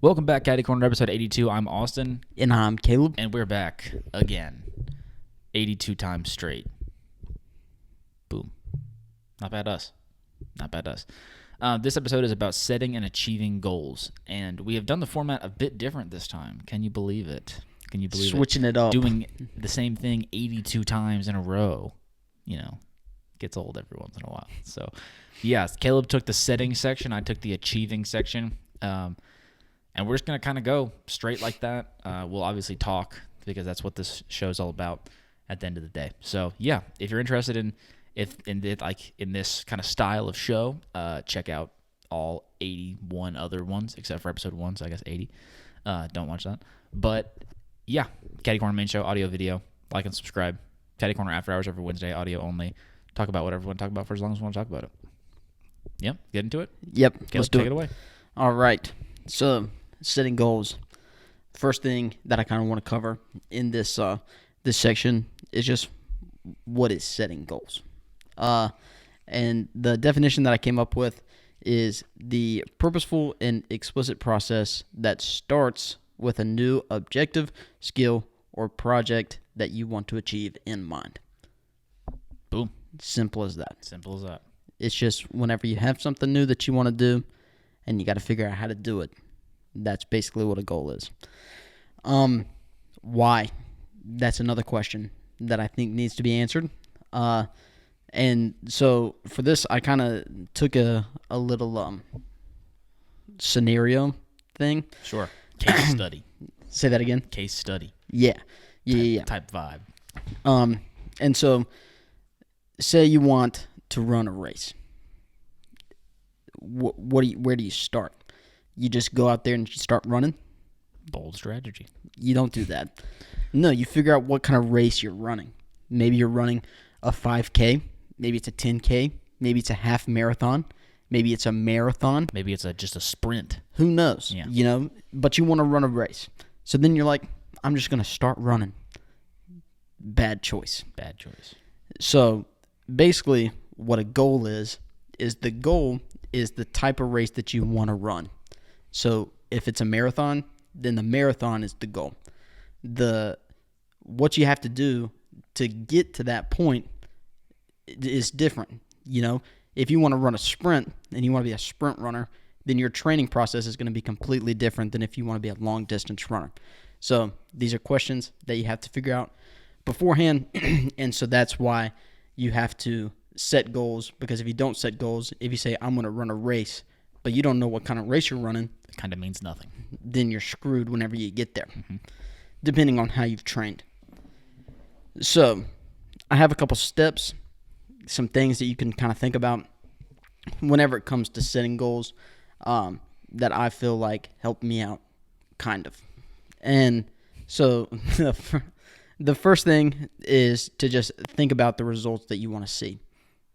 Welcome back, Caddy Corner, episode 82. I'm Austin. And I'm Caleb. And we're back again. 82 times straight. Boom. Not bad us. This episode is about setting and achieving goals. And we have done the format a bit different this time. Can you believe it? Switching it up. Doing the same thing 82 times in a row, gets old every once in a while. So, yes, Caleb took the setting section. I took the achieving section. And we're just going to kind of go straight like that. We'll obviously talk because that's what this show's all about at the end of the day. So, yeah, if you're interested in this kind of style of show, check out all 81 other ones except for episode 1, so I guess 80. Don't watch that. But, yeah, Caddy Corner main show, audio, video. Like and subscribe. Caddy Corner after hours every Wednesday, audio only. Talk about whatever we want to talk about for as long as we want to talk about it. Yep, get into it? Yep, Caleb, let's do take it away. All right. So, setting goals. First thing that I kind of want to cover in this section is just what is setting goals. And the definition that I came up with is the purposeful and explicit process that starts with a new objective, skill, or project that you want to achieve in mind. Boom. Simple as that. It's just whenever you have something new that you want to do and you got to figure out how to do it. That's basically what a goal is. Why? That's another question that I think needs to be answered. And so for this, I kind of took a little scenario thing. Sure. Case study. Say that again. Case study. Yeah. Type vibe. And so say you want to run a race. Where do you start? You just go out there and you start running? Bold strategy. You don't do that. No, you figure out what kind of race you're running. Maybe you're running a 5K. Maybe it's a 10K. Maybe it's a half marathon. Maybe it's a marathon. Maybe it's just a sprint. Who knows? Yeah. But you want to run a race. So then you're like, I'm just going to start running. Bad choice. So basically what a goal is the goal is the type of race that you want to run. So if it's a marathon, then the marathon is the goal. What you have to do to get to that point is different. If you want to run a sprint and you want to be a sprint runner, then your training process is going to be completely different than if you want to be a long distance runner. So these are questions that you have to figure out beforehand. And so that's why you have to set goals, because if you don't set goals, if you say I'm going to run a race, but you don't know what kind of race you're running, it kind of means nothing. Then you're screwed whenever you get there, depending on how you've trained. So I have a couple steps, some things that you can kind of think about whenever it comes to setting goals that I feel like help me out, kind of. And so the first thing is to just think about the results that you want to see.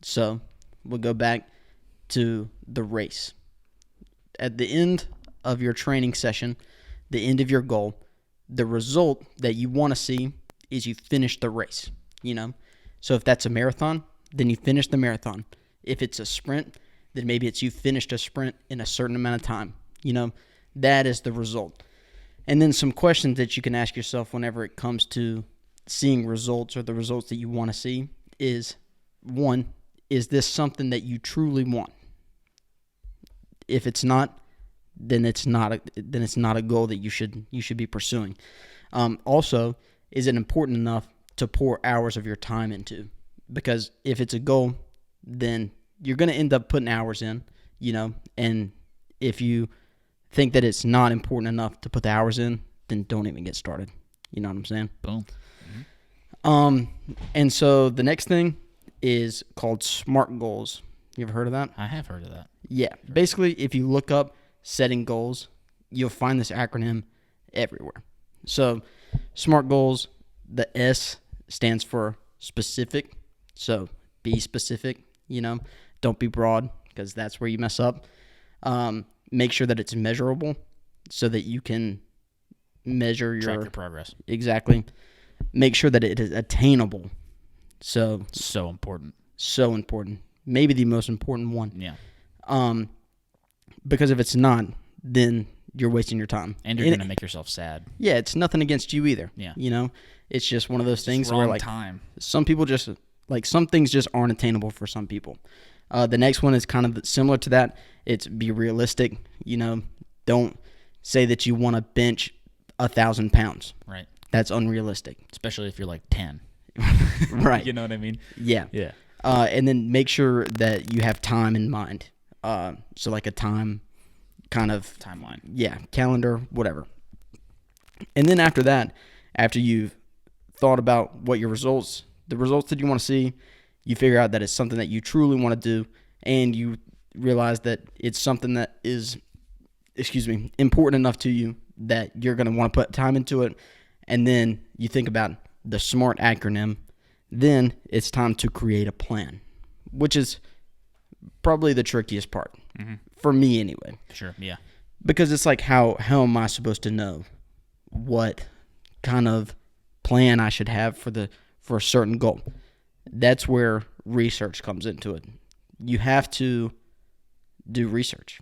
So we'll go back to the race. At the end of your training session, the end of your goal, the result that you want to see is you finish the race, So if that's a marathon, then you finish the marathon. If it's a sprint, then maybe it's you finished a sprint in a certain amount of time. That is the result. And then some questions that you can ask yourself whenever it comes to seeing results or the results that you want to see is, one, is this something that you truly want? If it's not, then it's not a goal that you should be pursuing. Also, is it important enough to pour hours of your time into? Because if it's a goal, then you're going to end up putting hours in, and if you think that it's not important enough to put the hours in, then don't even get started. You know what I'm saying? Boom. And so the next thing is called SMART goals. You ever heard of that? I have heard of that. Yeah. Basically, if you look up setting goals, you'll find this acronym everywhere. So SMART goals, the S stands for specific. So be specific, Don't be broad, because that's where you mess up. Make sure that it's measurable so that you can measure track your progress. Exactly. Make sure that it is attainable. So important. So important. Maybe the most important one. Yeah. Because if it's not, then you're wasting your time. And you're going to make yourself sad. Yeah, it's nothing against you either. Yeah. You know, it's just one of those things where, like, time. some people just, like, some things just aren't attainable for some people. The next one is kind of similar to that. It's be realistic. You know, don't say that you want to bench 1,000 pounds. Right. That's unrealistic. Especially if you're like 10. Right. You know what I mean? Yeah. Yeah. And then make sure that you have time in mind. So like a time kind of timeline. Yeah, calendar, whatever. And then after that, after you've thought about what the results that you want to see, you figure out that it's something that you truly want to do, and you realize that it's something that is, important enough to you that you're going to want to put time into it. And then you think about the SMART acronym. Then it's time to create a plan, which is probably the trickiest part for me anyway. Sure, yeah. Because it's like, how am I supposed to know what kind of plan I should have for a certain goal? That's where research comes into it. You have to do research.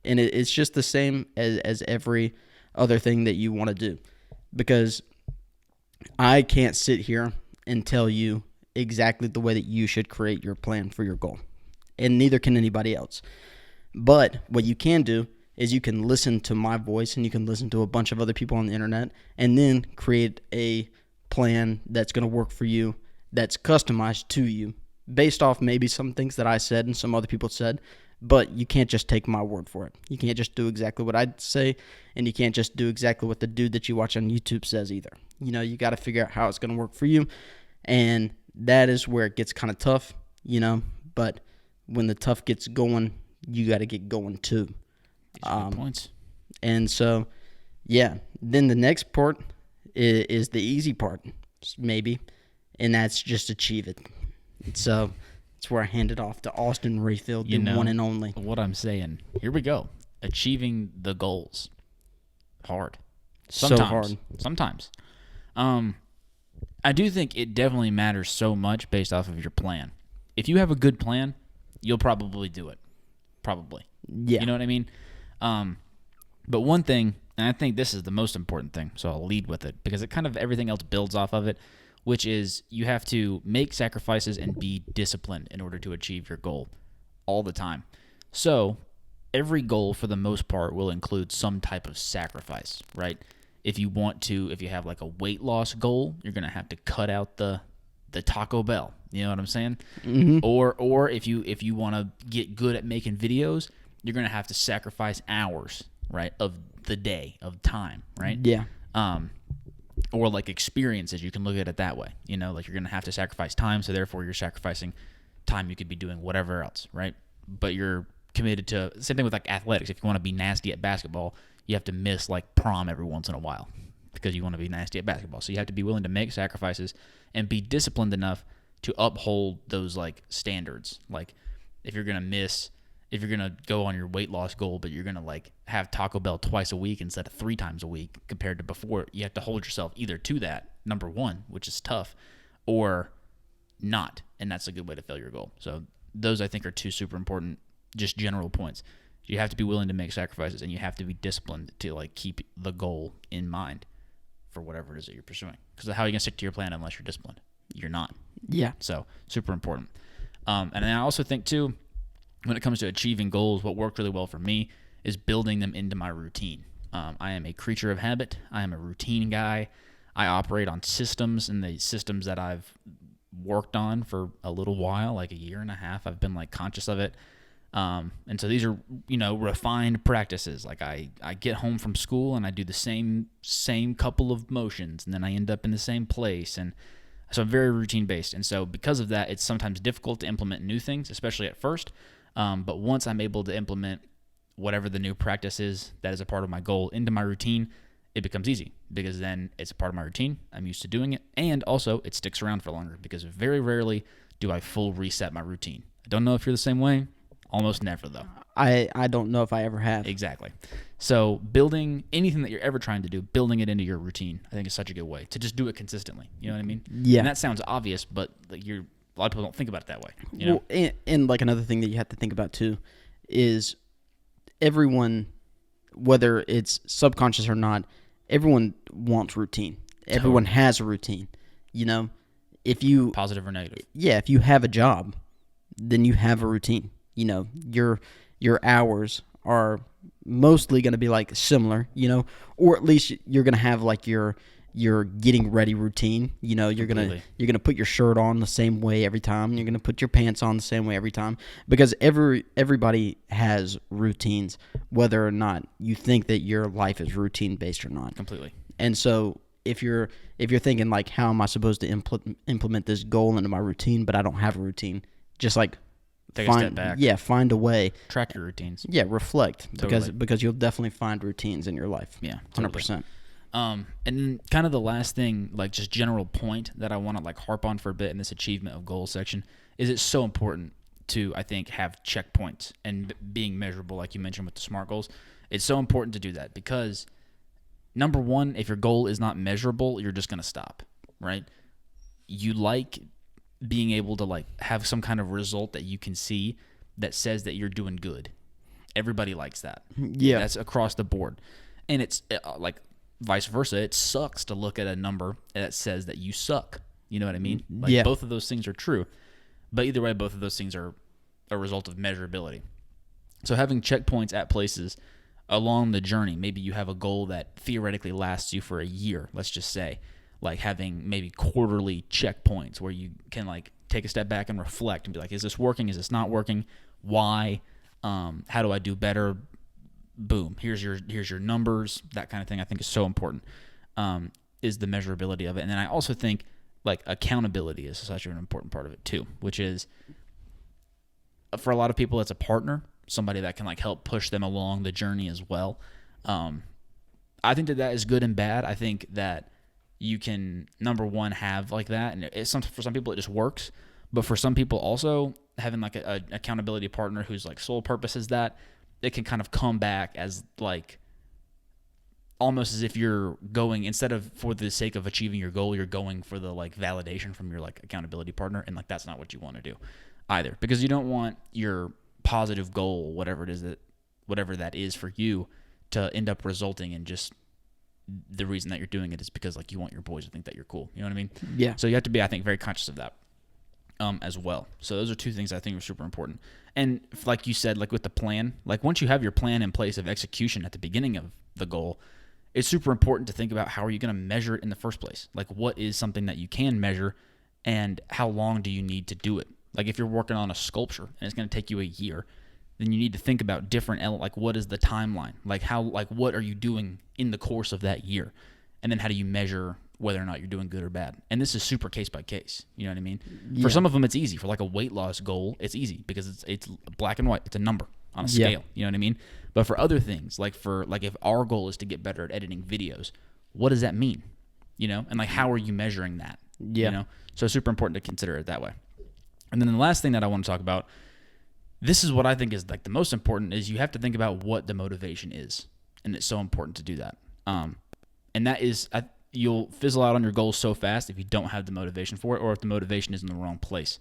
And it's just the same as every other thing that you want to do. Because I can't sit here and tell you exactly the way that you should create your plan for your goal. And neither can anybody else. But what you can do is you can listen to my voice, and you can listen to a bunch of other people on the internet, and then create a plan that's going to work for you, that's customized to you, based off maybe some things that I said and some other people said. But you can't just take my word for it. You can't just do exactly what I'd say, and you can't just do exactly what the dude that you watch on YouTube says either. You know, you got to figure out how it's going to work for you, and that is where it gets kind of tough, you know. But when the tough gets going, you got to get going too. Good points. And so, yeah, then the next part is the easy part, maybe, and that's just achieve it. So it's where I hand it off to Austin Rayfield, the one and only. What I'm saying, here we go. Achieving the goals. Hard. Sometimes. So hard. Sometimes. I do think it definitely matters so much based off of your plan. If you have a good plan, you'll probably do it. Probably. Yeah. You know what I mean? But one thing, and I think this is the most important thing, so I'll lead with it, because it kind of everything else builds off of it, which is you have to make sacrifices and be disciplined in order to achieve your goal all the time. So every goal, for the most part, will include some type of sacrifice, right? If you have like a weight loss goal, you're going to have to cut out the Taco Bell. You know what I'm saying? Mm-hmm. Or if you want to get good at making videos, you're going to have to sacrifice hours, right, of the day, of time, right? Yeah. Or like experiences, you can look at it that way. You know, like you're going to have to sacrifice time, so therefore you're sacrificing time you could be doing whatever else, right? But you're committed to, same thing with like athletics. If you want to be nasty at basketball, you have to miss like prom every once in a while because you want to be nasty at basketball. So you have to be willing to make sacrifices and be disciplined enough to uphold those like standards. Like if you're going to go on your weight loss goal, but you're going to like have Taco Bell twice a week instead of 3 times a week compared to before, you have to hold yourself either to that, number one, which is tough, or not. And that's a good way to fail your goal. So those I think are 2 super important, just general points. You have to be willing to make sacrifices, and you have to be disciplined to like keep the goal in mind for whatever it is that you're pursuing. Because how are you going to stick to your plan unless you're disciplined? You're not. Yeah. So super important. And then I also think too, when it comes to achieving goals, what worked really well for me is building them into my routine. I am a creature of habit. I am a routine guy. I operate on systems, and the systems that I've worked on for a little while, like a year and a half, I've been like conscious of it. And so these are, refined practices. Like I get home from school and I do the same couple of motions, and then I end up in the same place. And so I'm very routine based. And so because of that, it's sometimes difficult to implement new things, especially at first. But once I'm able to implement whatever the new practice is that is a part of my goal into my routine, it becomes easy because then it's a part of my routine. I'm used to doing it. And also it sticks around for longer because very rarely do I full reset my routine. I don't know if you're the same way. Almost never, though. I don't know if I ever have. Exactly. So building anything that you're ever trying to do, building it into your routine, I think is such a good way to just do it consistently. You know what I mean? Yeah. And that sounds obvious, but like a lot of people don't think about it that way. You know? Well, and like another thing that you have to think about too is everyone whether it's subconscious or not, everyone wants routine. Everyone has a routine. You know, if you positive or negative. Yeah, if you have a job, then you have a routine. You know, your hours are mostly going to be like similar, you know, or at least you're going to have like your getting ready routine. You know, you're going to put your shirt on the same way every time. You're going to put your pants on the same way every time, because everybody has routines, whether or not you think that your life is routine based or not. Completely. And so if you're thinking like, how am I supposed to implement this goal into my routine, but I don't have a routine, just like take a step back. Yeah, find a way. Track your routines. Yeah, reflect. Because you'll definitely find routines in your life. Yeah, 100%. And then kind of the last thing, like just general point that I want to like harp on for a bit in this achievement of goals section is it's so important to, I think, have checkpoints and being measurable, like you mentioned with the SMART goals. It's so important to do that because, number one, if your goal is not measurable, you're just going to stop, right? You like being able to like have some kind of result that you can see that says that you're doing good. Everybody likes that. Yeah. That's across the board. And it's like vice versa. It sucks to look at a number that says that you suck. You know what I mean? Like yeah. Both of those things are true. But either way, both of those things are a result of measurability. So having checkpoints at places along the journey, maybe you have a goal that theoretically lasts you for a year, let's just say, like having maybe quarterly checkpoints where you can like take a step back and reflect and be like, is this working? Is this not working? Why? How do I do better? Boom. Here's your numbers. That kind of thing I think is so important, is the measurability of it. And then I also think like accountability is such an important part of it too, which is for a lot of people, it's a partner, somebody that can like help push them along the journey as well. I think that is good and bad. I think that you can, number one, have like that, and for some people it just works. But for some people also, having like an accountability partner whose like sole purpose is that, it can kind of come back as like almost as if you're going, instead of for the sake of achieving your goal, you're going for the like validation from your like accountability partner, and like that's not what you want to do either, because you don't want your positive goal, whatever that is for you, to end up resulting in just the reason that you're doing it is because like you want your boys to think that you're cool. You know what I mean? Yeah. So you have to be, I think, very conscious of that as well. So those are two things I think are super important. And like you said, like with the plan, like once you have your plan in place of execution at the beginning of the goal, it's super important to think about how are you going to measure it in the first place? Like what is something that you can measure and how long do you need to do it? Like if you're working on a sculpture and it's going to take you a year, then you need to think about different, like what is the timeline? Like what are you doing in the course of that year? And then how do you measure whether or not you're doing good or bad? And this is super case by case. You know what I mean? Yeah. For some of them, it's easy. For like a weight loss goal, it's easy because it's black and white. It's a number on a scale. Yeah. You know what I mean? But for other things, like if our goal is to get better at editing videos, what does that mean? You know, and like how are you measuring that? Yeah. You know, so it's super important to consider it that way. And then the last thing that I want to talk about, this is what I think is like the most important, is you have to think about what the motivation is, and it's so important to do that. And that is, you'll fizzle out on your goals so fast if you don't have the motivation for it, or if the motivation is in the wrong place.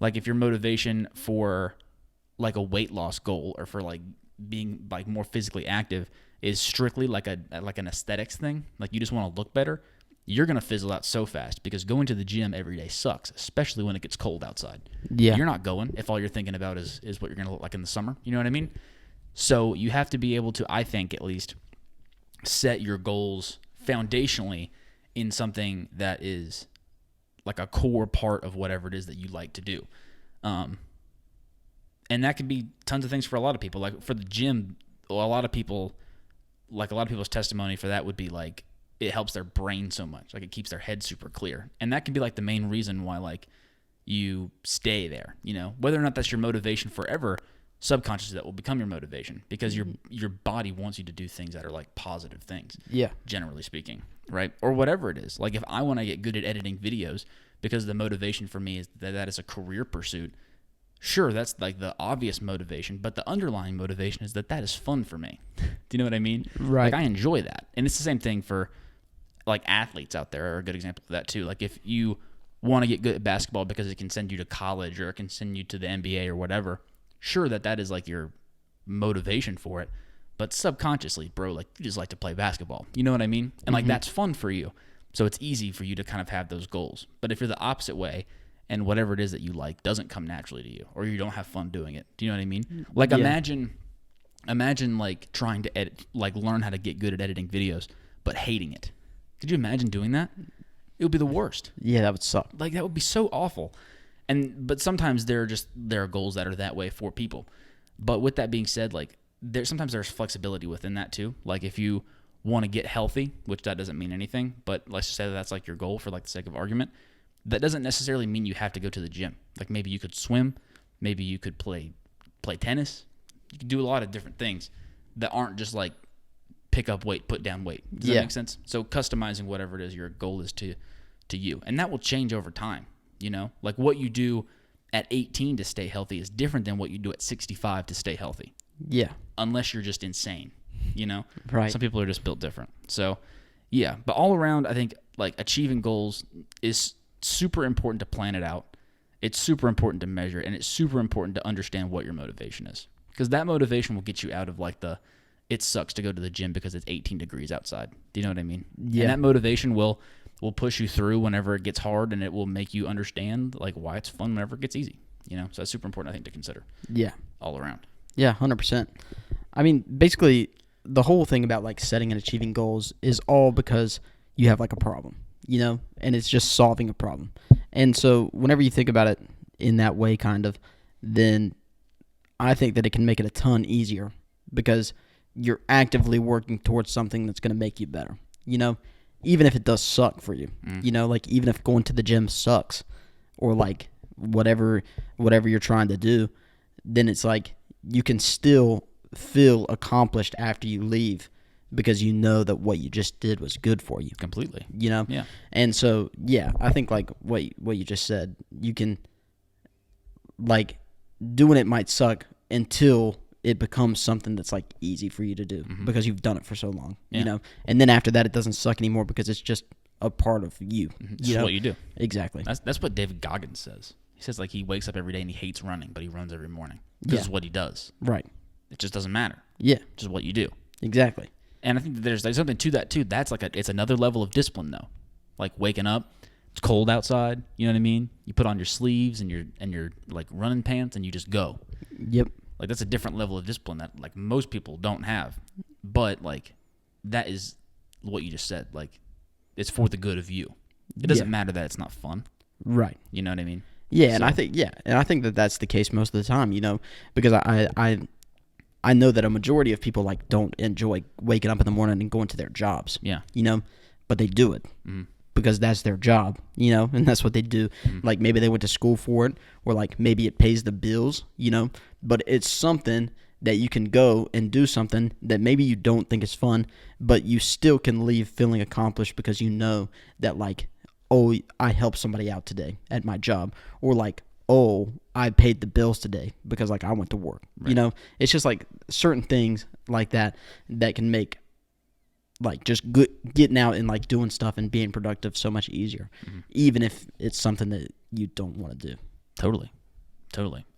Like if your motivation for like a weight loss goal or for like being like more physically active is strictly like an aesthetics thing, like you just want to look better, you're going to fizzle out so fast because going to the gym every day sucks, especially when it gets cold outside. Yeah. You're not going if all you're thinking about is what you're going to look like in the summer. You know what I mean? So you have to be able to, I think at least, set your goals foundationally in something that is like a core part of whatever it is that you like to do. And that can be tons of things for a lot of people. Like for the gym, a lot of people's testimony for that would be like, it helps their brain so much. Like it keeps their head super clear. And that can be like the main reason why like you stay there, you know, whether or not that's your motivation forever, subconsciously that will become your motivation because your body wants you to do things that are like positive things. Yeah. Generally speaking, right? Or whatever it is. Like if I want to get good at editing videos because the motivation for me is that is a career pursuit, sure, that's like the obvious motivation, but the underlying motivation is that is fun for me. Do you know what I mean? Right. Like I enjoy that. And it's the same thing for like athletes out there are a good example of that too. Like if you want to get good at basketball because it can send you to college or it can send you to the NBA or whatever, sure, that is like your motivation for it. but subconsciously, bro, like you just like to play basketball. You know what I mean? And like that's fun for you. So it's easy for you to kind of have those goals. But if you're the opposite way and whatever it is that you like doesn't come naturally to you or you don't have fun doing it. Do you know what I mean? Like imagine like trying to edit, like learn how to get good at editing videos, but hating it. Could you imagine doing that? It would be the worst. Yeah, that would suck. Like that would be so awful. But sometimes there are goals that are that way for people. But with that being said, like sometimes there's flexibility within that too. Like if you want to get healthy, which that doesn't mean anything, but let's just say that's like your goal for like the sake of argument. That doesn't necessarily mean you have to go to the gym. Like maybe you could swim, maybe you could play tennis. You can do a lot of different things that aren't just like pick up weight, put down weight. Does that make sense? So customizing whatever it is your goal is to you. And that will change over time, you know? Like what you do at 18 to stay healthy is different than what you do at 65 to stay healthy. Yeah. Unless you're just insane, you know? Right. Some people are just built different. So, yeah. But all around, I think like achieving goals is super important to plan it out. It's super important to measure, and it's super important to understand what your motivation is. Because that motivation will get you out of like it sucks to go to the gym because it's 18 degrees outside. Do you know what I mean? Yeah. And that motivation will push you through whenever it gets hard, and it will make you understand like why it's fun whenever it gets easy. You know, so that's super important, I think, to consider. Yeah. All around. Yeah, 100%. I mean, basically, the whole thing about like setting and achieving goals is all because you have like a problem, you know, and it's just solving a problem. And so whenever you think about it in that way, kind of, then I think that it can make it a ton easier because you're actively working towards something that's going to make you better, you know, even if it does suck for you, you know, like even if going to the gym sucks or like whatever you're trying to do, then it's like you can still feel accomplished after you leave because you know that what you just did was good for you. Completely. You know? Yeah. And so, yeah, I think like what you just said, you can like doing it might suck until it becomes something that's like easy for you to do because you've done it for so long, you know? And then after that, it doesn't suck anymore because it's just a part of you. It's what you do. Exactly. That's what David Goggins says. He says like he wakes up every day and he hates running, but he runs every morning. This is what he does. Right. It just doesn't matter. Yeah. It's just what you do. Exactly. And I think that there's something to that too. That's like it's another level of discipline though. Like waking up, it's cold outside. You know what I mean? You put on your sleeves and your like running pants and you just go. Yep. Like that's a different level of discipline that like most people don't have. But like that is what you just said. Like it's for the good of you. It doesn't matter that it's not fun. Right. You know what I mean? Yeah, and I think that that's the case most of the time, you know, because I know that a majority of people like don't enjoy waking up in the morning and going to their jobs. Yeah. You know, but they do it because that's their job, you know, and that's what they do. Like maybe they went to school for it, or like maybe it pays the bills, you know, but it's something that you can go and do something that maybe you don't think is fun, but you still can leave feeling accomplished because you know that like, oh, I helped somebody out today at my job, or like, oh, I paid the bills today because like I went to work. Right. You know, it's just like certain things like that can make like just getting out and like doing stuff and being productive so much easier, even if it's something that you don't want to do. Totally.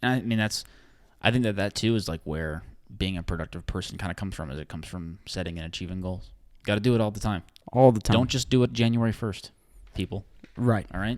And I mean I think that too is like where being a productive person kind of comes from. Is it comes from setting and achieving goals. Got to do it all the time. All the time. Don't just do it January 1st. People. Right. All right?